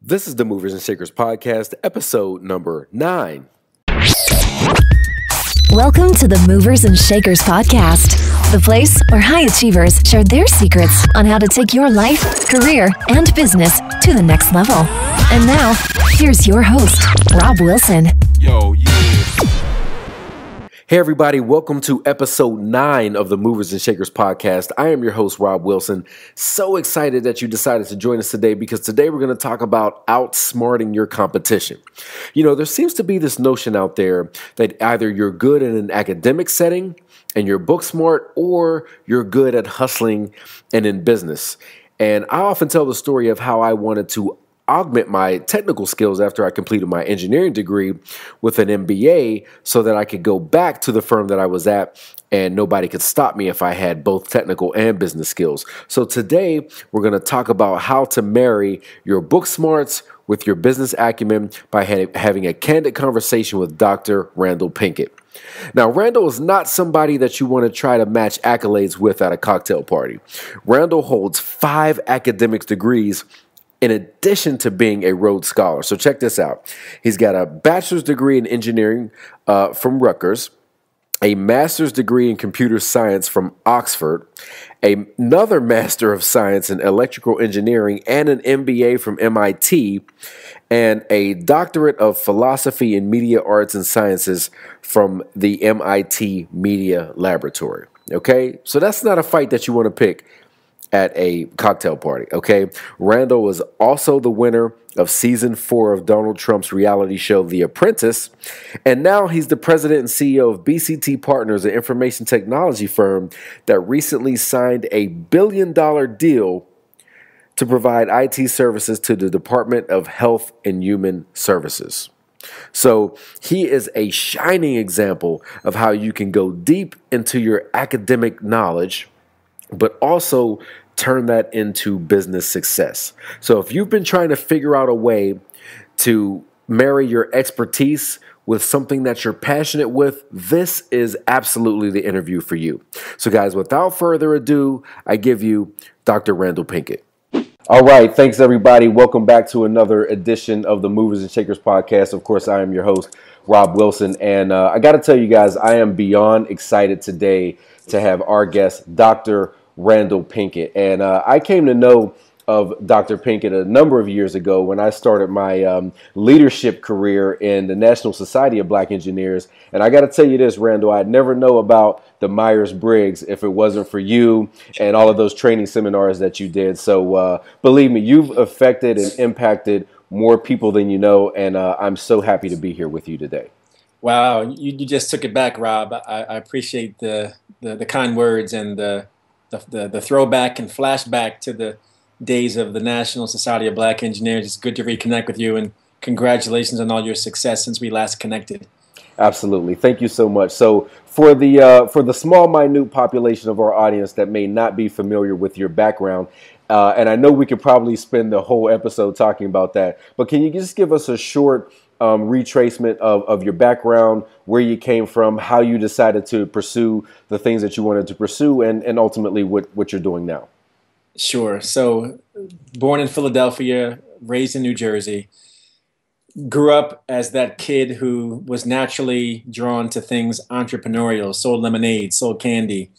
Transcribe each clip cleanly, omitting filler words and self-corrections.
This is the Movers and Shakers podcast, episode number 9. Welcome to the Movers and Shakers podcast, the place where high achievers share their secrets on how to take your life, career, and business to the next level. And now, here's your host, Rob Wilson. Hey everybody, welcome to episode 9 of the Movers and Shakers podcast. I am your host, Rob Wilson. So excited that you decided to join us today because today we're going to talk about outsmarting your competition. You know, there seems to be this notion out there that either you're good in an academic setting and you're book smart, or you're good at hustling and in business. And I often tell the story of how I wanted to augment my technical skills after I completed my engineering degree with an MBA so that I could go back to the firm that I was at and nobody could stop me if I had both technical and business skills. So today we're going to talk about how to marry your book smarts with your business acumen by having a candid conversation with Dr. Randal Pinkett. Now, Randal is not somebody that you want to try to match accolades with at a cocktail party. Randal holds 5 academic degrees in addition to being a Rhodes Scholar. So check this out. He's got a bachelor's degree in engineering from Rutgers, a master's degree in computer science from Oxford, another master of science in electrical engineering, and an MBA from MIT, and a doctorate of philosophy in media arts and sciences from the MIT Media Laboratory. Okay, so that's not a fight that you want to pick at a cocktail party, okay? Randal was also the winner of season 4 of Donald Trump's reality show, The Apprentice, and now he's the president and CEO of BCT Partners, an information technology firm that recently signed a $1 billion deal to provide IT services to the Department of Health and Human Services. So he is a shining example of how you can go deep into your academic knowledge, but also turn that into business success. So if you've been trying to figure out a way to marry your expertise with something that you're passionate with, this is absolutely the interview for you. So guys, without further ado, I give you Dr. Randal Pinkett. All right. Thanks, everybody. Welcome back to another edition of the Movers and Shakers podcast. Of course, I am your host, Rob Wilson. And I got to tell you guys, I am beyond excited today to have our guest, Dr. Randal Pinkett. And I came to know of Dr. Pinkett a number of years ago when I started my leadership career in the National Society of Black Engineers. And I got to tell you this, Randal, I'd never know about the Myers-Briggs if it wasn't for you and all of those training seminars that you did. So believe me, you've affected and impacted more people than you know. And I'm so happy to be here with you today. Wow, you just took it back, Rob. I appreciate the kind words and the throwback and flashback to the days of the National Society of Black Engineers. It's good to reconnect with you, and congratulations on all your success since we last connected. Absolutely. Thank you so much. So for the small, minute population of our audience that may not be familiar with your background, and I know we could probably spend the whole episode talking about that, but can you just give us a short retracement of your background, where you came from, how you decided to pursue the things that you wanted to pursue, and ultimately what you're doing now? Sure. So born in Philadelphia, raised in New Jersey, grew up as that kid who was naturally drawn to things entrepreneurial, sold lemonade, sold candy,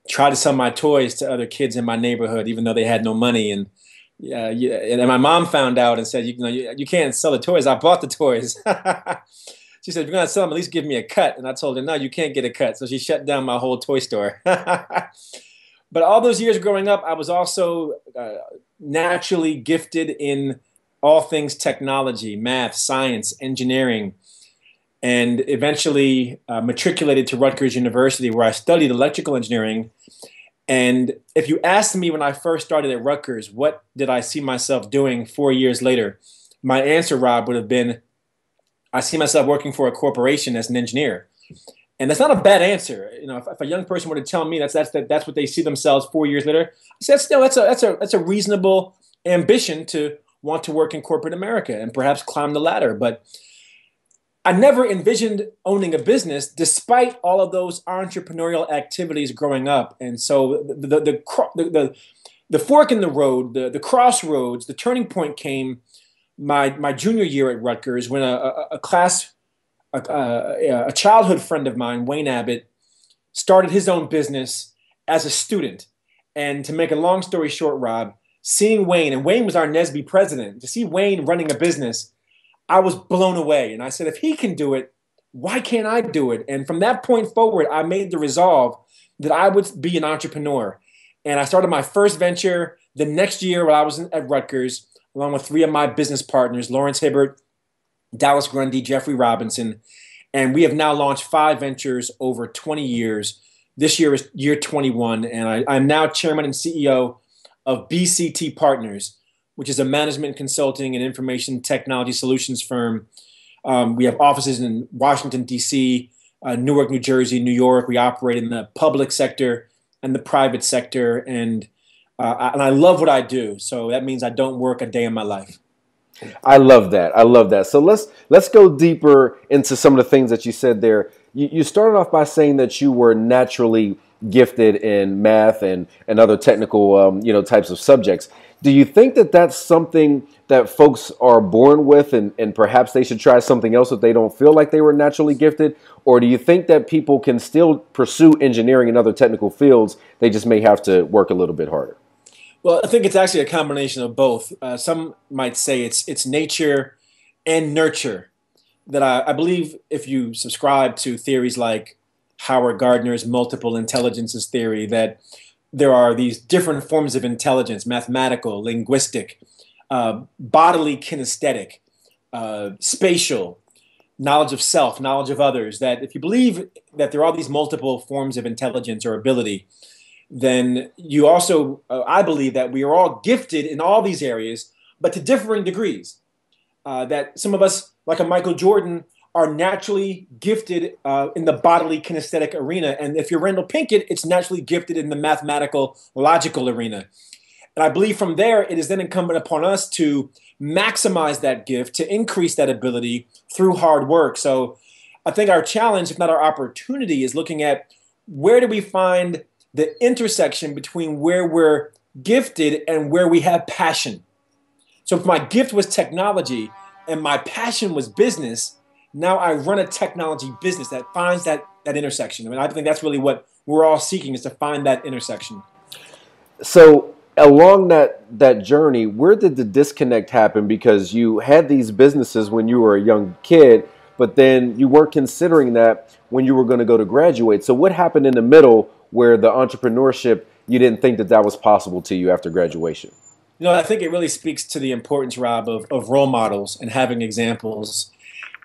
tried to sell my toys to other kids in my neighborhood, even though they had no money. And and my mom found out and said, you can't sell the toys. I bought the toys. She said, if you're going to sell them, at least give me a cut. And I told her, no, you can't get a cut. So she shut down my whole toy store. But all those years growing up, I was also naturally gifted in all things technology, math, science, engineering, and eventually matriculated to Rutgers University, where I studied electrical engineering. And if you asked me when I first started at Rutgers, what did I see myself doing 4 years later, my answer, Rob, would have been, I see myself working for a corporation as an engineer. And that's not a bad answer. You know, if a young person were to tell me that's what they see themselves 4 years later, I said, that's a reasonable ambition to want to work in corporate America and perhaps climb the ladder. But I never envisioned owning a business despite all of those entrepreneurial activities growing up. And so the fork in the road, the crossroads, the turning point came my junior year at Rutgers when a childhood friend of mine, Wayne Abbott, started his own business as a student. And to make a long story short, Rob, seeing Wayne, and Wayne was our NSBE president, to see Wayne running a business, I was blown away. And I said, if he can do it, why can't I do it? And from that point forward, I made the resolve that I would be an entrepreneur. And I started my first venture the next year while I was at Rutgers, along with three of my business partners, Lawrence Hibbert, Dallas Grundy, Jeffrey Robinson. And we have now launched 5 ventures over 20 years. This year is year 21. And I'm now chairman and CEO of BCT Partners, which is a management consulting and information technology solutions firm. We have offices in Washington, D.C., Newark, New Jersey, New York. We operate in the public sector and the private sector. And I love what I do. So that means I don't work a day in my life. I love that. I love that. So let's go deeper into some of the things that you said there. You started off by saying that you were naturally gifted in math and other technical types of subjects. Do you think that that's something that folks are born with and perhaps they should try something else if they don't feel like they were naturally gifted? Or do you think that people can still pursue engineering and other technical fields? They just may have to work a little bit harder. Well, I think it's actually a combination of both. Some might say it's nature and nurture. That I believe if you subscribe to theories like Howard Gardner's multiple intelligences theory, that there are these different forms of intelligence: mathematical, linguistic, bodily kinesthetic, spatial, knowledge of self, knowledge of others. That if you believe that there are these multiple forms of intelligence or ability, then you also, I believe that we are all gifted in all these areas, but to differing degrees. That some of us, like a Michael Jordan, are naturally gifted in the bodily kinesthetic arena. And if you're Randal Pinkett, it's naturally gifted in the mathematical, logical arena. And I believe from there, it is then incumbent upon us to maximize that gift, to increase that ability through hard work. So I think our challenge, if not our opportunity, is looking at where do we find the intersection between where we're gifted and where we have passion. So if my gift was technology and my passion was business, now I run a technology business that finds that intersection. I mean, I think that's really what we're all seeking, is to find that intersection. So along that journey, where did the disconnect happen? Because you had these businesses when you were a young kid, but then you weren't considering that when you were going to go to graduate. So what happened in the middle where the entrepreneurship, you didn't think that was possible to you after graduation? I think it really speaks to the importance, Rob, of role models and having examples,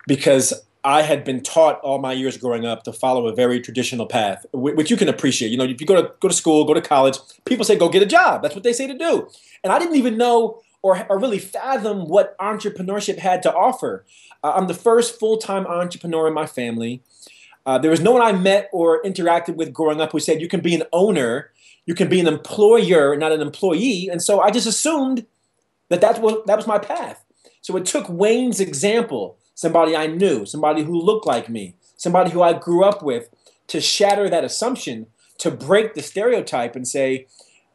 because I had been taught all my years growing up to follow a very traditional path, which you can appreciate. If you go to school, go to college, people say, go get a job. That's what they say to do. And I didn't even know or really fathom what entrepreneurship had to offer. I'm the first full-time entrepreneur in my family. There was no one I met or interacted with growing up who said you can be an owner, you can be an employer, not an employee. And so I just assumed that was my path. So it took Wayne's example, somebody I knew, somebody who looked like me, somebody who I grew up with, to shatter that assumption, to break the stereotype and say,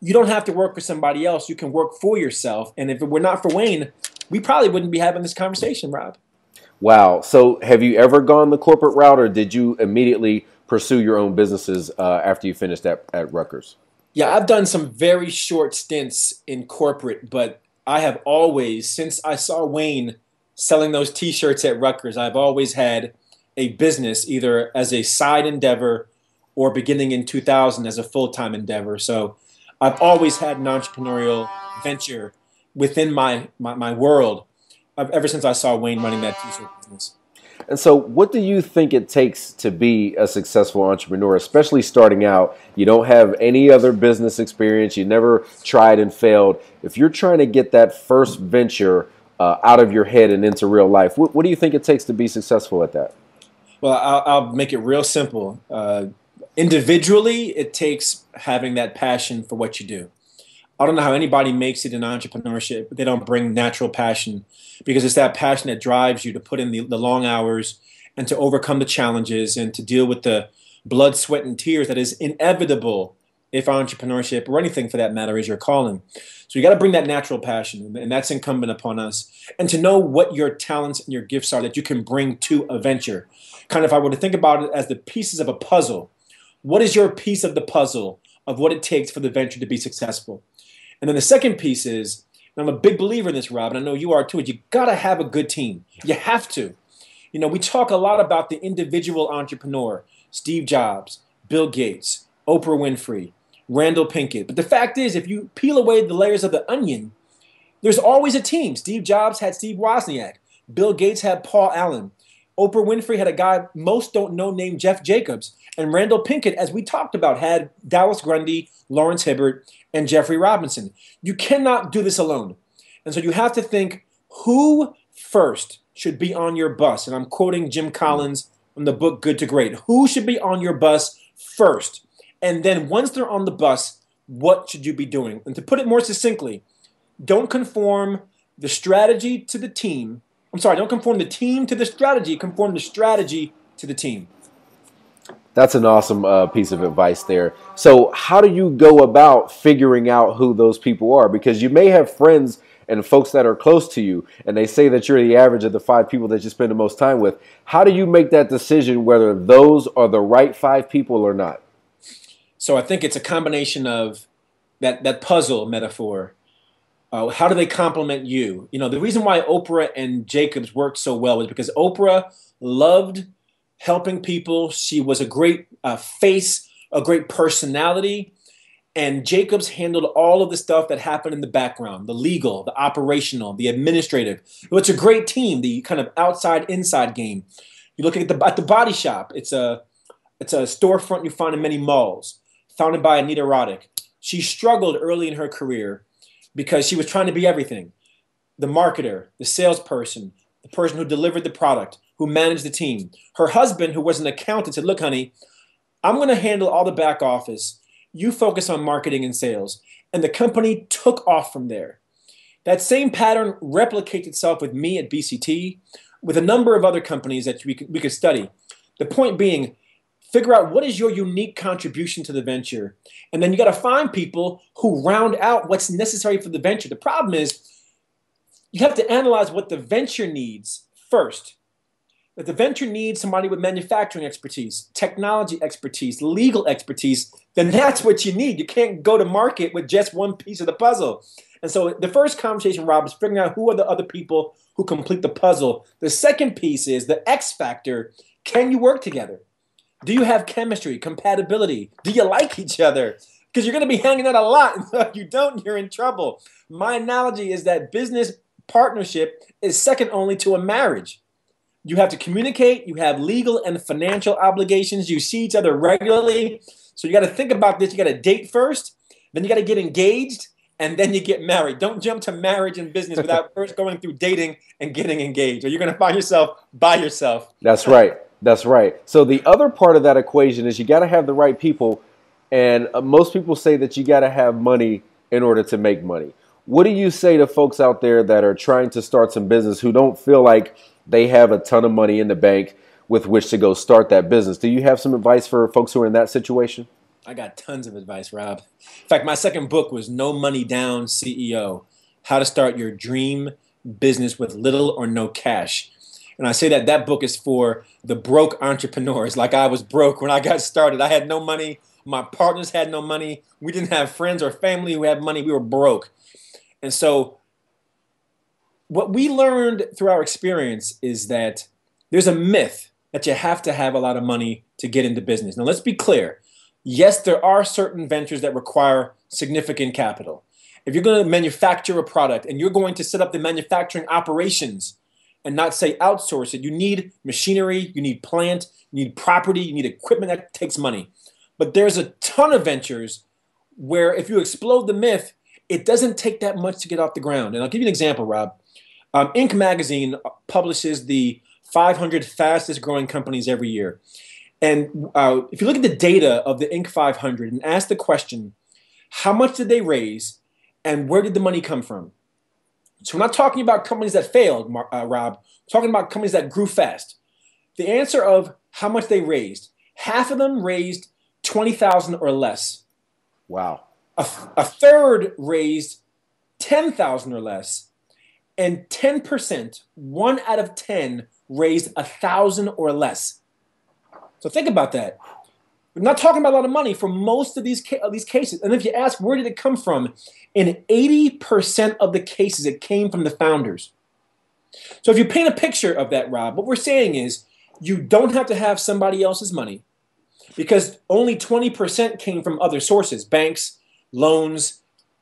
you don't have to work for somebody else, you can work for yourself. And if it were not for Wayne, we probably wouldn't be having this conversation, Rob. Wow. So have you ever gone the corporate route, or did you immediately pursue your own businesses after you finished at Rutgers? Yeah, I've done some very short stints in corporate, but I have always, since I saw Wayne selling those T-shirts at Rutgers, I've always had a business either as a side endeavor or beginning in 2000 as a full-time endeavor. So I've always had an entrepreneurial venture within my world ever since I saw Wayne running that T-shirt business. And so what do you think it takes to be a successful entrepreneur, especially starting out? You don't have any other business experience. You never tried and failed. If you're trying to get that first venture out of your head and into real life, what do you think it takes to be successful at that? Well, I'll make it real simple. Individually, it takes having that passion for what you do. I don't know how anybody makes it in entrepreneurship, but they don't bring natural passion, because it's that passion that drives you to put in the long hours and to overcome the challenges and to deal with the blood, sweat, and tears that is inevitable if entrepreneurship or anything for that matter is your calling. So you got to bring that natural passion, and that's incumbent upon us. And to know what your talents and your gifts are that you can bring to a venture. Kind of, if I were to think about it as the pieces of a puzzle, what is your piece of the puzzle of what it takes for the venture to be successful? And then the second piece is, and I'm a big believer in this, Rob, and I know you are too, is you got to have a good team. You have to. You know, we talk a lot about the individual entrepreneur, Steve Jobs, Bill Gates, Oprah Winfrey, Randal Pinkett. But the fact is, if you peel away the layers of the onion, there's always a team. Steve Jobs had Steve Wozniak. Bill Gates had Paul Allen. Oprah Winfrey had a guy most don't know named Jeff Jacobs. And Randal Pinkett, as we talked about, had Dallas Grundy, Lawrence Hibbert, and Jeffrey Robinson. You cannot do this alone. And so you have to think, who first should be on your bus? And I'm quoting Jim Collins from the book Good to Great. Who should be on your bus first? And then once they're on the bus, what should you be doing? And to put it more succinctly, don't conform the strategy to the team. I'm sorry, don't conform the team to the strategy. Conform the strategy to the team. That's an awesome piece of advice there. So how do you go about figuring out who those people are? Because you may have friends and folks that are close to you, and they say that you're the average of the 5 people that you spend the most time with. How do you make that decision whether those are the right 5 people or not? So I think it's a combination of that puzzle metaphor. How do they complement you? You know, the reason why Oprah and Jacobs worked so well is because Oprah loved helping people. She was a great face, a great personality. And Jacobs handled all of the stuff that happened in the background, the legal, the operational, the administrative. It's a great team, the kind of outside-inside game. You look at the Body Shop. It's a storefront you find in many malls, founded by Anita Roddick. She struggled early in her career because she was trying to be everything. The marketer, the salesperson, the person who delivered the product, who managed the team. Her husband, who was an accountant, said, look, honey, I'm going to handle all the back office. You focus on marketing and sales. And the company took off from there. That same pattern replicates itself with me at BCT, with a number of other companies that we could study. The point being, figure out what is your unique contribution to the venture. And then you got to find people who round out what's necessary for the venture. The problem is you have to analyze what the venture needs first. If the venture needs somebody with manufacturing expertise, technology expertise, legal expertise, then that's what you need. You can't go to market with just one piece of the puzzle. And so the first conversation, Rob, is figuring out who are the other people who complete the puzzle. The second piece is the X factor. Can you work together? Do you have chemistry, compatibility? Do you like each other? Because you're going to be hanging out a lot. And if you don't, you're in trouble. My analogy is that business partnership is second only to a marriage. You have to communicate. You have legal and financial obligations. You see each other regularly. So you got to think about this. You got to date first. Then you got to get engaged. And then you get married. Don't jump to marriage and business without first going through dating and getting engaged, or you're going to find yourself by yourself. That's right. That's right. So the other part of that equation is you got to have the right people. And most people say that you got to have money in order to make money. What do you say to folks out there that are trying to start some business who don't feel like they have a ton of money in the bank with which to go start that business? Do you have some advice for folks who are in that situation? I got tons of advice, Rob. In fact, my second book was No Money Down CEO, How to Start Your Dream Business with Little or No Cash. And I say that book is for the broke entrepreneurs. Like I was broke when I got started. I had no money. My partners had no money. We didn't have friends or family who had money. We were broke. And so what we learned through our experience is that there's a myth that you have to have a lot of money to get into business. Now, let's be clear. Yes, there are certain ventures that require significant capital. If you're going to manufacture a product and you're going to set up the manufacturing operations and not say outsource it, you need machinery, you need plant, you need property, you need equipment. That takes money. But there's a ton of ventures where if you explode the myth, it doesn't take that much to get off the ground. And I'll give you an example, Rob. Inc. magazine publishes the 500 fastest growing companies every year. And if you look at the data of the Inc. 500 and ask the question, how much did they raise and where did the money come from? So we're not talking about companies that failed, Rob. We're talking about companies that grew fast. The answer of how much they raised, half of them raised $20,000 or less. Wow. A third raised 10,000 or less, and 10%, 1 out of 10, raised 1,000 or less. So think about that. We're not talking about a lot of money for most of these cases. And if you ask, where did it come from? In 80% of the cases, it came from the founders. So if you paint a picture of that, Rob, what we're saying is you don't have to have somebody else's money, because only 20% came from other sources: banks, loans,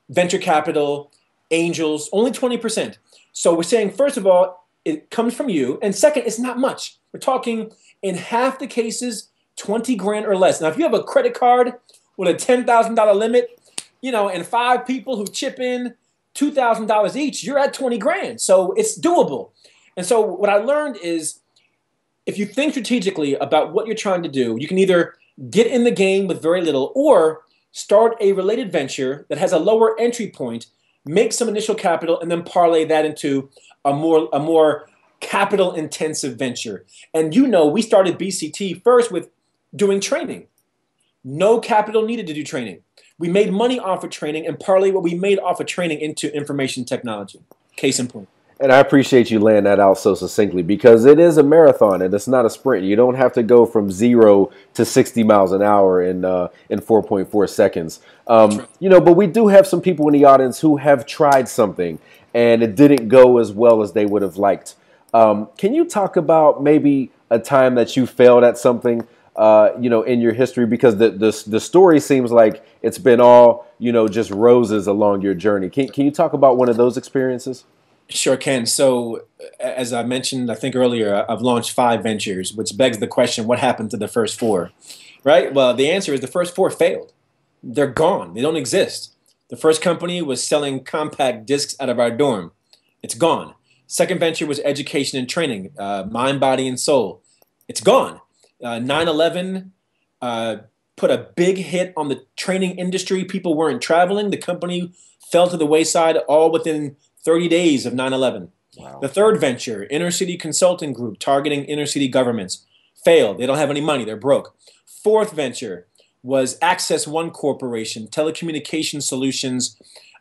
venture capital, angels, only 20%. So we're saying, first of all, it comes from you. And second, it's not much. We're talking in half the cases, 20 grand or less. Now, if you have a credit card with a $10,000 limit, and 5 people who chip in $2,000 each, you're at 20 grand. So it's doable. And so what I learned is, if you think strategically about what you're trying to do, you can either get in the game with very little or start a related venture that has a lower entry point, make some initial capital, and then parlay that into a more capital intensive venture. And we started BCT first with doing training. No capital needed to do training. We made money off of training and parlay what we made off of training into information technology. Case in point. And I appreciate you laying that out so succinctly, because it is a marathon and it's not a sprint. You don't have to go from 0 to 60 miles an hour in 4.4 seconds. But we do have some people in the audience who have tried something and it didn't go as well as they would have liked. Can you talk about maybe a time that you failed at something, in your history? Because the story seems like it's been all, just roses along your journey. Can you talk about one of those experiences? Sure can. So, as I mentioned, I think earlier, I've launched 5 ventures, which begs the question, what happened to the first 4? Right? Well, the answer is the first 4 failed. They're gone. They don't exist. The first company was selling compact discs out of our dorm. It's gone. Second venture was education and training, mind, body, and soul. It's gone. 9/11 put a big hit on the training industry. People weren't traveling. The company fell to the wayside all within 30 days of 9/11. Wow. The third venture, Inner City Consulting Group, targeting inner city governments, failed. They don't have any money. They're broke. Fourth venture was Access One Corporation, telecommunication solutions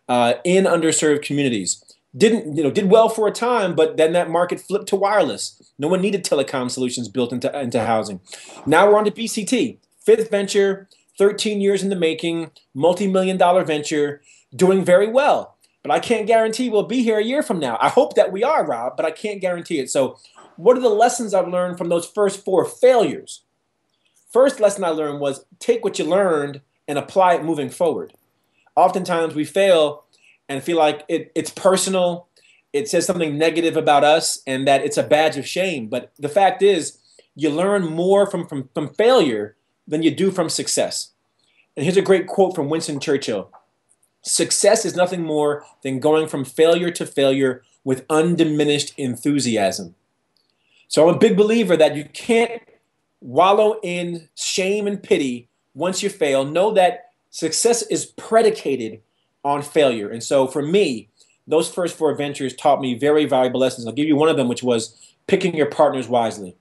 in underserved communities. Did well for a time, but then that market flipped to wireless. No one needed telecom solutions built into housing. Now we're on to BCT. Fifth venture, 13 years in the making, multi-million-dollar venture, doing very well. But I can't guarantee we'll be here a year from now. I hope that we are, Rob, but I can't guarantee it. So what are the lessons I've learned from those first 4 failures? First lesson I learned was take what you learned and apply it moving forward. Oftentimes we fail and feel like it's personal, it says something negative about us, and that it's a badge of shame. But the fact is, you learn more from failure than you do from success. And here's a great quote from Winston Churchill. Success is nothing more than going from failure to failure with undiminished enthusiasm. So I'm a big believer that you can't wallow in shame and pity once you fail. Know that success is predicated on failure. And so for me, those first 4 ventures taught me very valuable lessons. I'll give you one of them, which was picking your partners wisely.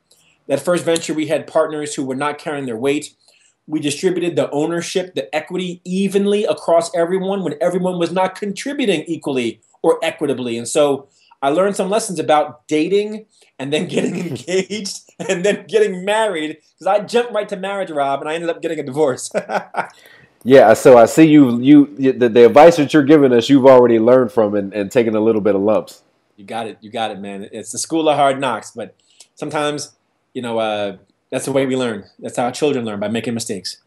That first venture, we had partners who were not carrying their weight. We distributed the ownership, the equity evenly across everyone when everyone was not contributing equally or equitably. And so I learned some lessons about dating and then getting engaged and then getting married, because I jumped right to marriage, Rob, and I ended up getting a divorce. Yeah, so I see the advice that you're giving us, you've already learned from and taken a little bit of lumps. You got it, man. It's the school of hard knocks, but sometimes, that's the way we learn. That's how children learn, by making mistakes.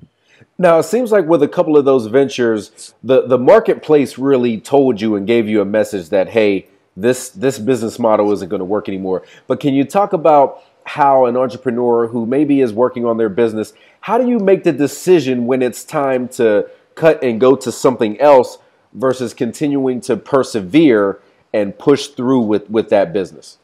Now, it seems like with a couple of those ventures, the marketplace really told you and gave you a message that, hey, this business model isn't going to work anymore. But can you talk about how an entrepreneur who maybe is working on their business, how do you make the decision when it's time to cut and go to something else versus continuing to persevere and push through with that business?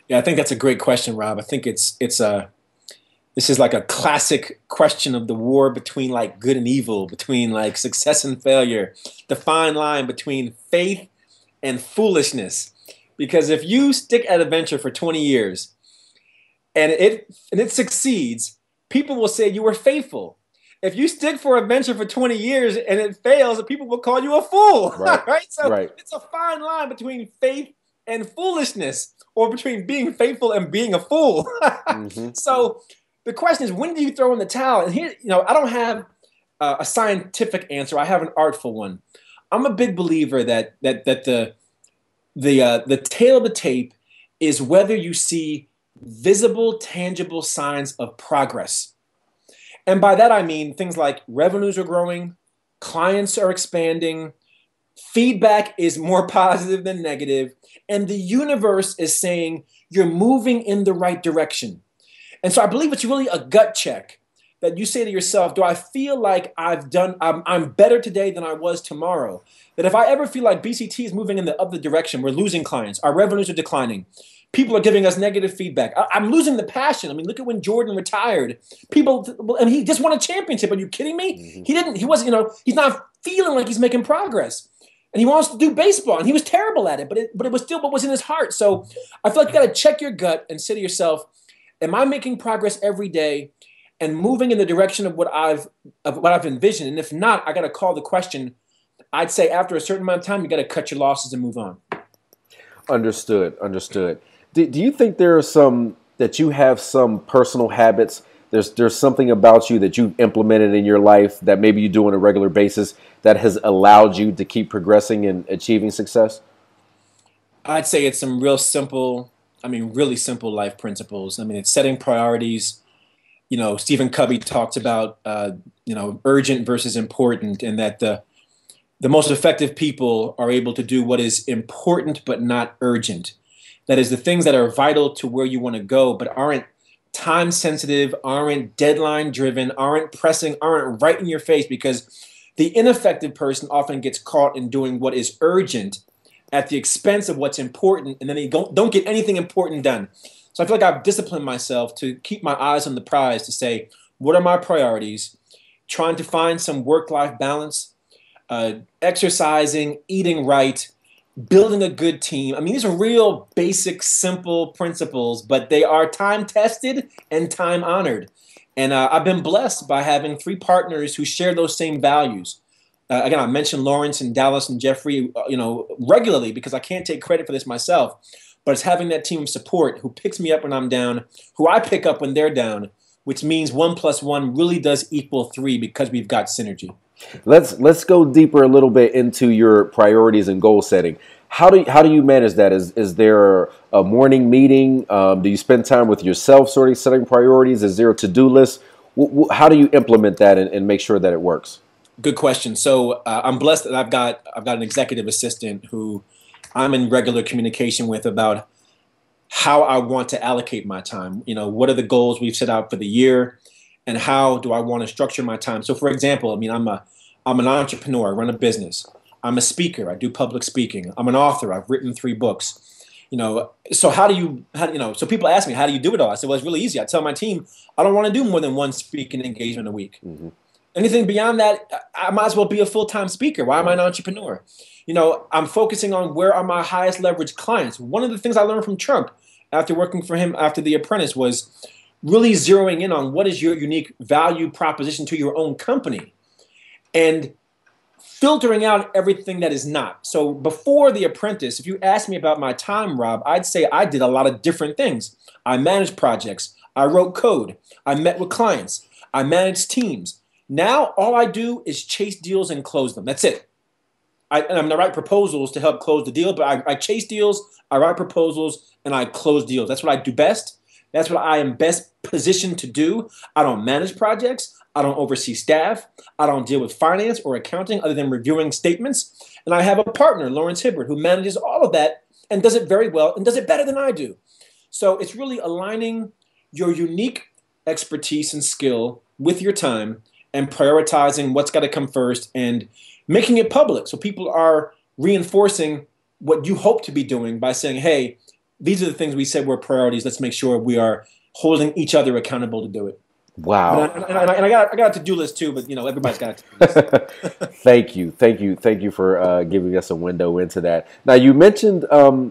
Yeah, I think that's a great question, Rob. I think this is like a classic question of the war between like good and evil, between like success and failure, the fine line between faith and foolishness. Because if you stick at a venture for 20 years and it succeeds, people will say you were faithful. if you stick for a venture for 20 years and it fails, people will call you a fool, Right. right? So Right. it's a fine line between faith and foolishness, or between being faithful and being a fool. So the question is, when do you throw in the towel? And here, I don't have a scientific answer. I have an artful one. I'm a big believer that the tail of the tape is whether you see visible, tangible signs of progress. And by that, I mean things like revenues are growing, clients are expanding, feedback is more positive than negative, and the universe is saying you're moving in the right direction. And so I believe it's really a gut check that you say to yourself, do I feel like I'm better today than I was tomorrow? That if I ever feel like BCT is moving in the other direction, we're losing clients, our revenues are declining, people are giving us negative feedback, I'm losing the passion. I mean, look at when Jordan retired. He just won a championship. Are you kidding me? He wasn't, he's not feeling like he's making progress. And he wants to do baseball, and he was terrible at it, but it was still what was in his heart. So I feel like you got to check your gut and say to yourself, am I making progress every day and moving in the direction of what I've envisioned? And if not, I got to call the question. I'd say after a certain amount of time, you got to cut your losses and move on. Understood. Do you think that you have some personal habits? There's something about you that you've implemented in your life that maybe you do on a regular basis that has allowed you to keep progressing and achieving success? I'd say it's some really simple life principles. I mean, it's setting priorities. Stephen Covey talks about, urgent versus important, and that the most effective people are able to do what is important but not urgent. That is, the things that are vital to where you want to go but aren't time sensitive, aren't deadline driven, aren't pressing, aren't right in your face, because the ineffective person often gets caught in doing what is urgent at the expense of what's important, and then they don't get anything important done. So I feel like I've disciplined myself to keep my eyes on the prize, to say, what are my priorities? Trying to find some work-life balance, exercising, eating right, building a good team. I mean, these are real basic, simple principles, but they are time-tested and time-honored. And I've been blessed by having 3 partners who share those same values. Again, I mentioned Lawrence and Dallas and Jeffrey, regularly, because I can't take credit for this myself. But it's having that team of support who picks me up when I'm down, who I pick up when they're down, which means 1 + 1 really does equal 3 because we've got synergy. Let's go deeper a little bit into your priorities and goal setting. How do you manage that? Is there a morning meeting? Do you spend time with yourself sort of setting priorities? Is there a to-do list? How do you implement that and make sure that it works? Good question. So I'm blessed that I've got an executive assistant who I'm in regular communication with about how I want to allocate my time. What are the goals we've set out for the year, and how do I want to structure my time? So, for example, I'm an entrepreneur. I run a business. I'm a speaker. I do public speaking. I'm an author. I've written 3 books. So so people ask me, how do you do it all? I said, well, it's really easy. I tell my team, I don't want to do more than 1 speaking engagement a week. Anything beyond that, I might as well be a full-time speaker. Why am I an entrepreneur? I'm focusing on where are my highest leverage clients. One of the things I learned from Trump after working for him after The Apprentice was really zeroing in on what is your unique value proposition to your own company and filtering out everything that is not. So before The Apprentice, if you asked me about my time, Rob, I'd say I did a lot of different things. I managed projects. I wrote code. I met with clients. I managed teams. Now all I do is chase deals and close them. That's it. I'm going to write proposals to help close the deal, but I chase deals, I write proposals, and I close deals. That's what I do best. That's what I am best positioned to do. I don't manage projects. I don't oversee staff. I don't deal with finance or accounting other than reviewing statements. And I have a partner, Lawrence Hibbert, who manages all of that and does it very well and does it better than I do. So it's really aligning your unique expertise and skill with your time and prioritizing what's got to come first and making it public so people are reinforcing what you hope to be doing by saying, hey, these are the things we said were priorities. Let's make sure we are holding each other accountable to do it. Wow. And I got a to-do list too, but everybody's got a to-do list. Thank you for giving us a window into that. Now, you mentioned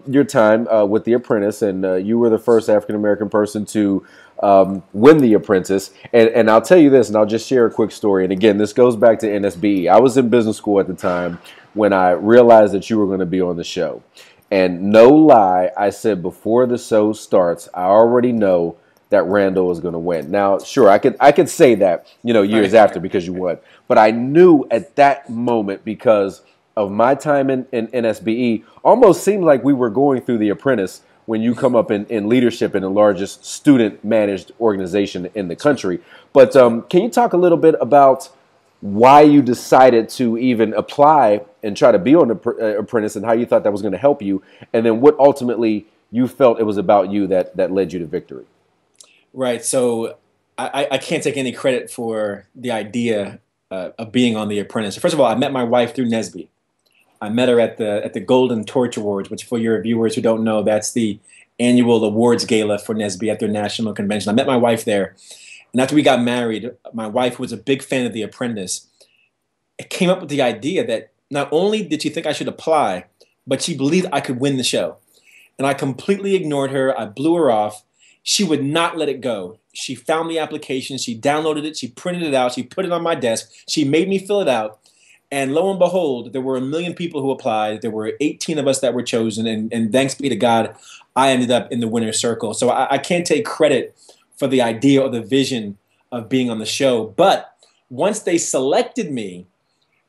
your time with The Apprentice, and you were the first African-American person to win the Apprentice. And I'll tell you this, and I'll just share a quick story. And again, this goes back to NSBE. I was in business school at the time when I realized that you were going to be on the show. And no lie, I said before the show starts, I already know that Randal is going to win. Now, sure, I could say that, years after because you won. But I knew at that moment, because of my time in NSBE, almost seemed like we were going through the Apprentice when you come up in leadership in the largest student-managed organization in the country. But can you talk a little bit about why you decided to even apply and try to be on the Apprentice, and how you thought that was going to help you, and then what ultimately you felt it was about you that led you to victory? Right. So I can't take any credit for the idea of being on The Apprentice. First of all, I met my wife through NSBE. I met her at the Golden Torch Awards, which, for your viewers who don't know, that's the annual awards gala for NSBE at their national convention. I met my wife there. And after we got married, my wife, who was a big fan of The Apprentice, came up with the idea that not only did she think I should apply, but she believed I could win the show. And I completely ignored her. I blew her off. She would not let it go. She found the application. She downloaded it. She printed it out. She put it on my desk. She made me fill it out. And lo and behold, there were 1 million people who applied. There were 18 of us that were chosen. And thanks be to God, I ended up in the winner's circle. So I can't take credit for the idea or the vision of being on the show. But once they selected me,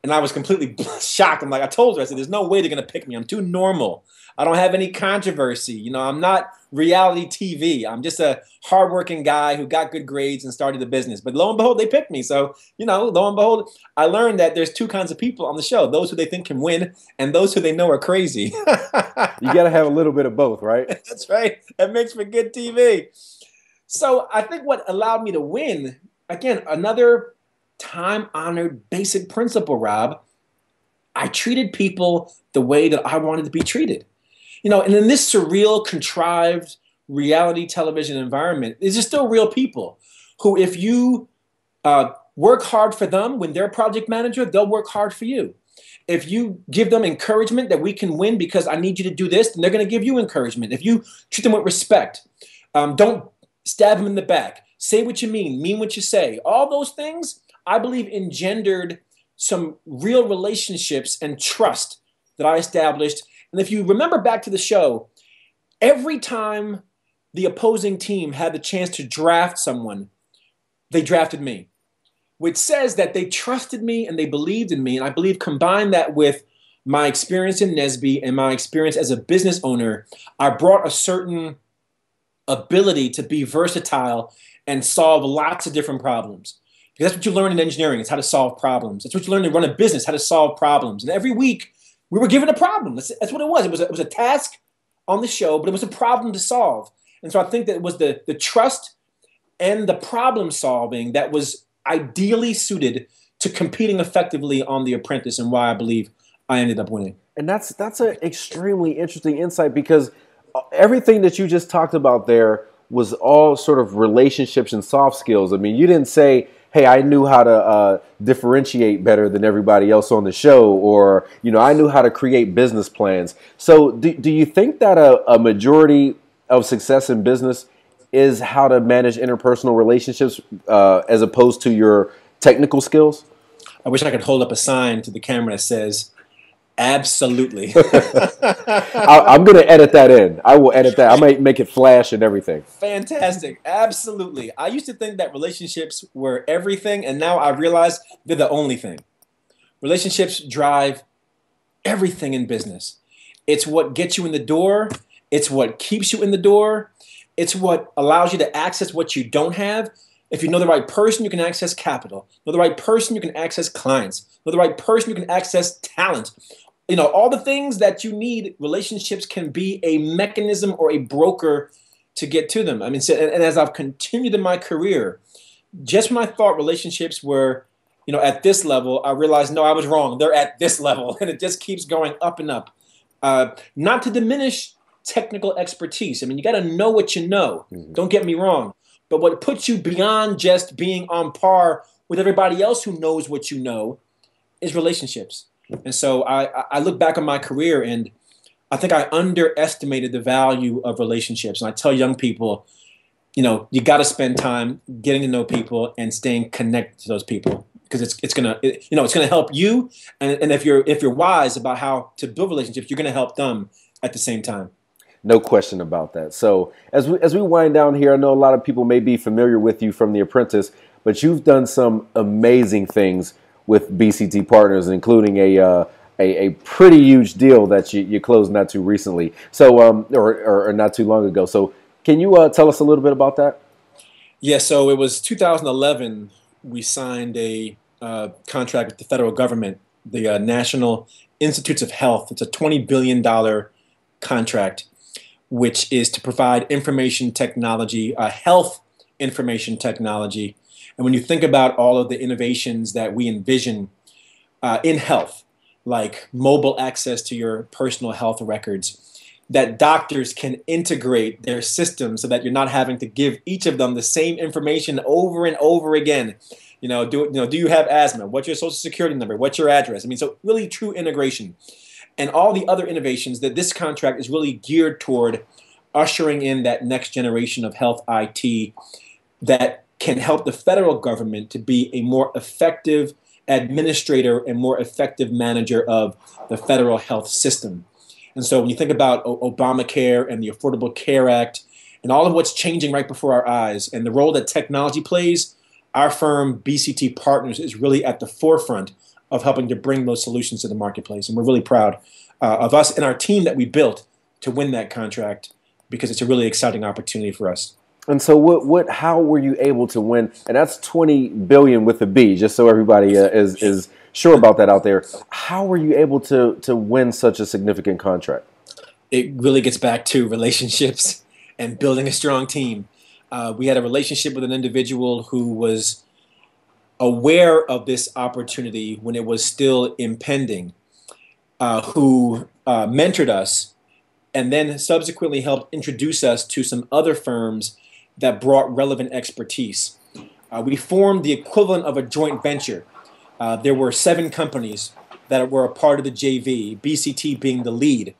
and I was completely shocked. I'm like, I told her, I said, there's no way they're going to pick me. I'm too normal. I don't have any controversy. I'm not reality TV. I'm just a hardworking guy who got good grades and started a business. But lo and behold, they picked me. So, lo and behold, I learned that there's two kinds of people on the show: those who they think can win and those who they know are crazy. You got to have a little bit of both, right? That's right. That makes for good TV. So I think what allowed me to win, again, another time-honored basic principle, Rob, I treated people the way that I wanted to be treated. And in this surreal, contrived reality television environment, these are still real people who, if you work hard for them when they're project manager, they'll work hard for you. If you give them encouragement that we can win because I need you to do this, then they're going to give you encouragement. If you treat them with respect, don't stab them in the back, say what you mean what you say. All those things, I believe, engendered some real relationships and trust that I established. And if you remember back to the show, every time the opposing team had the chance to draft someone, they drafted me, which says that they trusted me and they believed in me. And I believe, combine that with my experience in NSBE and my experience as a business owner, I brought a certain ability to be versatile and solve lots of different problems. Because that's what you learn in engineering, is how to solve problems. That's what you learn to run a business, how to solve problems. And every week we were given a problem. That's what it was. It was a task on the show, but it was a problem to solve. And so I think that it was the trust and the problem solving that was ideally suited to competing effectively on The Apprentice, and why I believe I ended up winning. And that's an extremely interesting insight, because everything that you just talked about there was all sort of relationships and soft skills. I mean, you didn't say, hey, I knew how to differentiate better than everybody else on the show, or, I knew how to create business plans. So do you think that a majority of success in business is how to manage interpersonal relationships as opposed to your technical skills? I wish I could hold up a sign to the camera that says, absolutely. I'm going to edit that in. I will edit that. I might make it flash and everything. Fantastic. Absolutely. I used to think that relationships were everything, and now I realize they're the only thing. Relationships drive everything in business. It's what gets you in the door. It's what keeps you in the door. It's what allows you to access what you don't have. If you know the right person, you can access capital. Know the right person, you can access clients. Know the right person, you can access talent. All the things that you need, relationships can be a mechanism or a broker to get to them. I mean, and as I've continued in my career, just when I thought relationships were, at this level, I realized, no, I was wrong. They're at this level, and it just keeps going up and up. Not to diminish technical expertise. I mean, you got to know what you know. Mm-hmm. Don't get me wrong. But what puts you beyond just being on par with everybody else who knows what you know is relationships. And so I look back on my career, and I think I underestimated the value of relationships. And I tell young people, you got to spend time getting to know people and staying connected to those people, because it's gonna help you, and if you're wise about how to build relationships, you're gonna help them at the same time. No question about that. So as we wind down here, I know a lot of people may be familiar with you from The Apprentice, but you've done some amazing things with BCT Partners, including a pretty huge deal that you closed not too recently. So or not too long ago. So can you tell us a little bit about that? Yeah. So it was 2011. We signed a contract with the federal government, the National Institutes of Health. It's a $20 billion contract, which is to provide information technology, health information technology. And when you think about all of the innovations that we envision in health, like mobile access to your personal health records, that doctors can integrate their systems so that you're not having to give each of them the same information over and over again. Do you have asthma? What's your social security number? What's your address? I mean, so really true integration. And all the other innovations that this contract is really geared toward ushering in that next generation of health IT that can help the federal government to be a more effective administrator and more effective manager of the federal health system. And so when you think about Obamacare and the Affordable Care Act and all of what's changing right before our eyes and the role that technology plays, our firm, BCT Partners, is really at the forefront of helping to bring those solutions to the marketplace. And we're really proud of us and our team that we built to win that contract, because it's a really exciting opportunity for us. And so how were you able to win? And that's 20 billion with a B, just so everybody is sure about that out there. How were you able to win such a significant contract? It really gets back to relationships and building a strong team. We had a relationship with an individual who was aware of this opportunity when it was still impending, who mentored us and then subsequently helped introduce us to some other firms that brought relevant expertise. We formed the equivalent of a joint venture. There were 7 companies that were a part of the JV, BCT being the lead.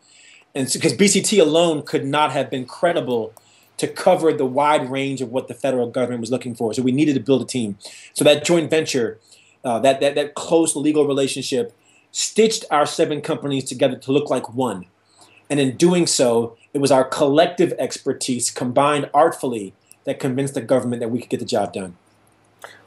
And because BCT alone could not have been credible to cover the wide range of what the federal government was looking for. So we needed to build a team. So that joint venture, that close legal relationship, stitched our 7 companies together to look like one. And in doing so, it was our collective expertise combined artfully that convinced the government that we could get the job done.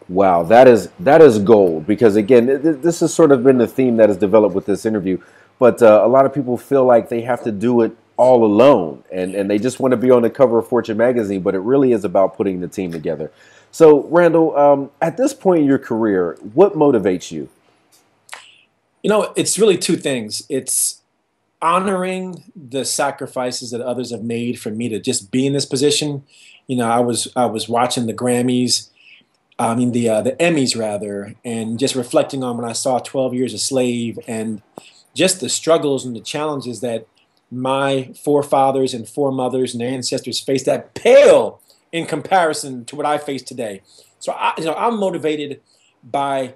Wow, that is gold, because again, this has sort of been the theme that has developed with this interview. But a lot of people feel like they have to do it all alone, and they just want to be on the cover of Fortune magazine, but it really is about putting the team together. So, Randal, at this point in your career, what motivates you? It's really 2 things. It's honoring the sacrifices that others have made for me to just be in this position. I was watching the Grammys, the Emmys rather, and just reflecting on when I saw 12 Years a Slave and just the struggles and the challenges that my forefathers and foremothers and ancestors faced that pale in comparison to what I face today. So I'm motivated by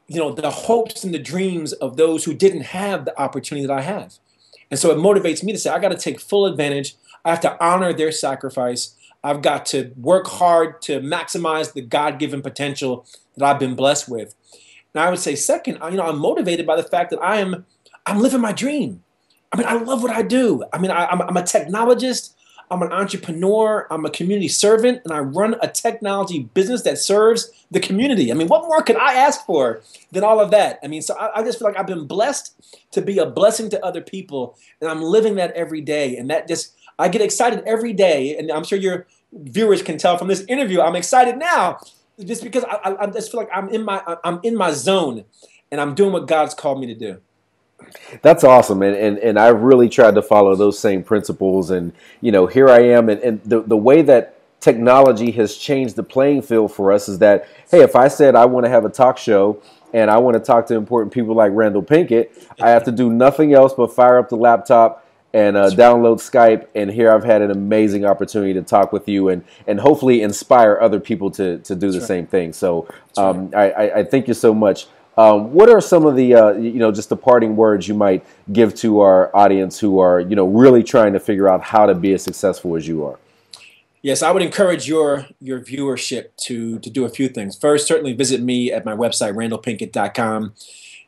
the hopes and the dreams of those who didn't have the opportunity that I have. And so it motivates me to say, I got to take full advantage. I have to honor their sacrifice. I've got to work hard to maximize the God-given potential that I've been blessed with. And I would say second, I'm motivated by the fact that I'm living my dream. I love what I do. I'm a technologist. I'm an entrepreneur. I'm a community servant, and I run a technology business that serves the community. What more could I ask for than all of that? So I just feel like I've been blessed to be a blessing to other people, and I'm living that every day. And I get excited every day, and I'm sure your viewers can tell from this interview, I'm excited now, just because I just feel like I'm in my zone, and I'm doing what God's called me to do. That's awesome, and I really tried to follow those same principles, and here I am, and the way that technology has changed the playing field for us is that, hey, if I said I want to have a talk show and I want to talk to important people like Randal Pinkett, I have to do nothing else but fire up the laptop and download Skype, and here I've had an amazing opportunity to talk with you and hopefully inspire other people to do the same thing. So I thank you so much. What are some of the, just the parting words you might give to our audience who are, really trying to figure out how to be as successful as you are? Yes, I would encourage your viewership to do a few things. First, certainly visit me at my website, randalpinkett.com.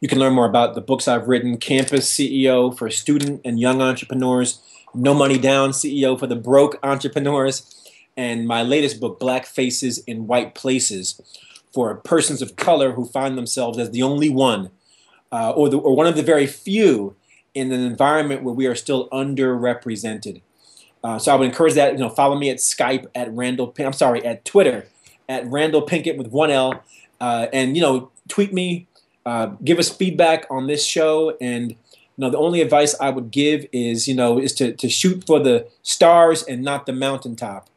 You can learn more about the books I've written, Campus CEO for student and young entrepreneurs, No Money Down CEO for the broke entrepreneurs, and my latest book, Black Faces in White Places, for persons of color who find themselves as the only one or one of the very few in an environment where we are still underrepresented. So I would encourage that. Follow me at Skype at Twitter at Randal Pinkett with 1 L, and tweet me, give us feedback on this show. And the only advice I would give is to shoot for the stars and not the mountaintop.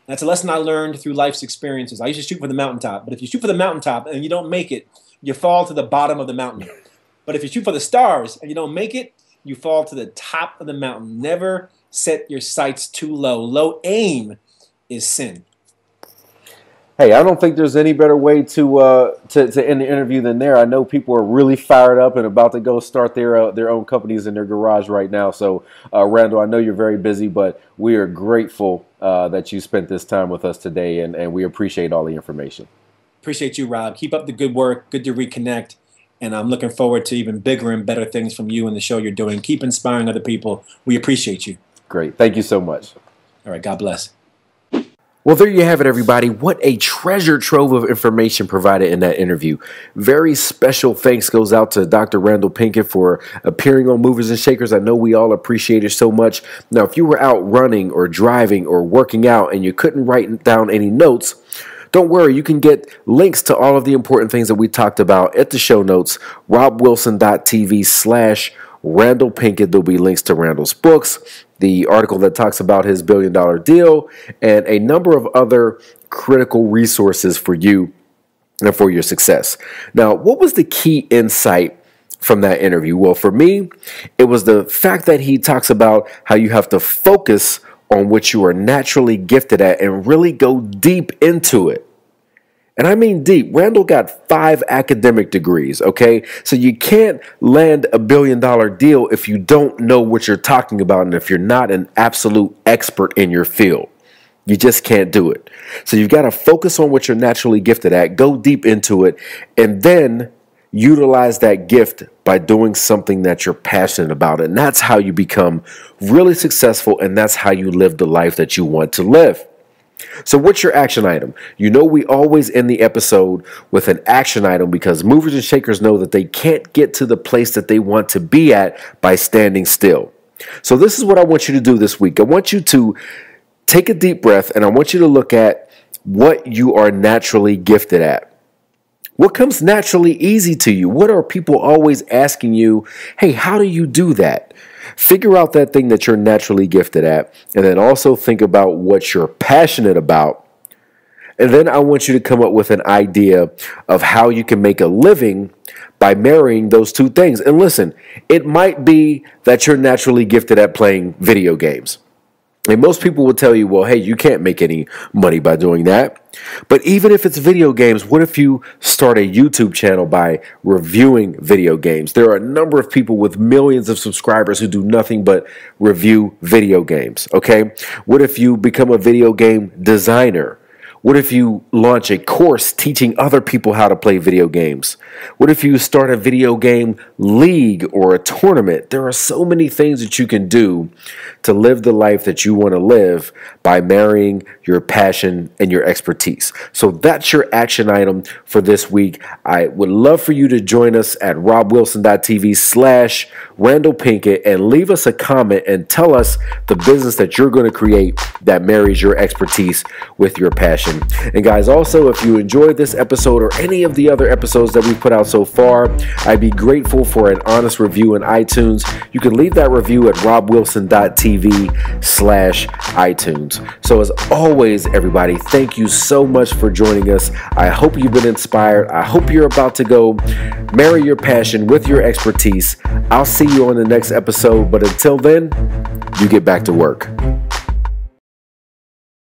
That's a lesson I learned through life's experiences. I used to shoot for the mountaintop, but if you shoot for the mountaintop and you don't make it, you fall to the bottom of the mountain. But if you shoot for the stars and you don't make it, you fall to the top of the mountain. Never set your sights too low. Low aim is sin. Hey, I don't think there's any better way to end the interview than there. I know people are really fired up and about to go start their own companies in their garage right now. So, Randal, I know you're very busy, but we are grateful that you spent this time with us today, and we appreciate all the information. Appreciate you, Rob. Keep up the good work. Good to reconnect. And I'm looking forward to even bigger and better things from you and the show you're doing. Keep inspiring other people. We appreciate you. Great. Thank you so much. All right. God bless. Well, there you have it, everybody. What a treasure trove of information provided in that interview. Very special thanks goes out to Dr. Randal Pinkett for appearing on Movers and Shakers. I know we all appreciate it so much. Now, if you were out running or driving or working out and you couldn't write down any notes, don't worry. You can get links to all of the important things that we talked about at the show notes, robwilson.tv/Randal Pinkett. There'll be links to Randal's books, the article that talks about his $1 billion deal, and a number of other critical resources for you and for your success. Now, what was the key insight from that interview? Well, for me, it was the fact that he talks about how you have to focus on what you are naturally gifted at and really go deep into it. And I mean deep. Randal got 5 academic degrees, okay? So you can't land a $1 billion deal if you don't know what you're talking about and if you're not an absolute expert in your field. You just can't do it. So you've got to focus on what you're naturally gifted at, go deep into it, and then utilize that gift by doing something that you're passionate about. And that's how you become really successful, and that's how you live the life that you want to live. So what's your action item? We always end the episode with an action item because movers and shakers know that they can't get to the place that they want to be at by standing still. So this is what I want you to do this week. I want you to take a deep breath, and I want you to look at what you are naturally gifted at. What comes naturally easy to you? What are people always asking you? Hey, how do you do that? Figure out that thing that you're naturally gifted at, and then also think about what you're passionate about. And then I want you to come up with an idea of how you can make a living by marrying those two things. And listen, it might be that you're naturally gifted at playing video games. And most people will tell you, well, hey, you can't make any money by doing that. But even if it's video games, what if you start a YouTube channel by reviewing video games? There are a number of people with millions of subscribers who do nothing but review video games, okay? What if you become a video game designer? What if you launch a course teaching other people how to play video games? What if you start a video game league or a tournament? There are so many things that you can do to live the life that you want to live by marrying your passion and your expertise. So that's your action item for this week. I would love for you to join us at robwilson.tv/Randal Pinkett and leave us a comment and tell us the business that you're going to create that marries your expertise with your passion. And guys, also, if you enjoyed this episode or any of the other episodes that we've put out so far, I'd be grateful for an honest review in iTunes. You can leave that review at robwilson.tv/iTunes. So as always, everybody, thank you so much for joining us. I hope you've been inspired. I hope you're about to go marry your passion with your expertise. I'll see you on the next episode, but until then, you get back to work.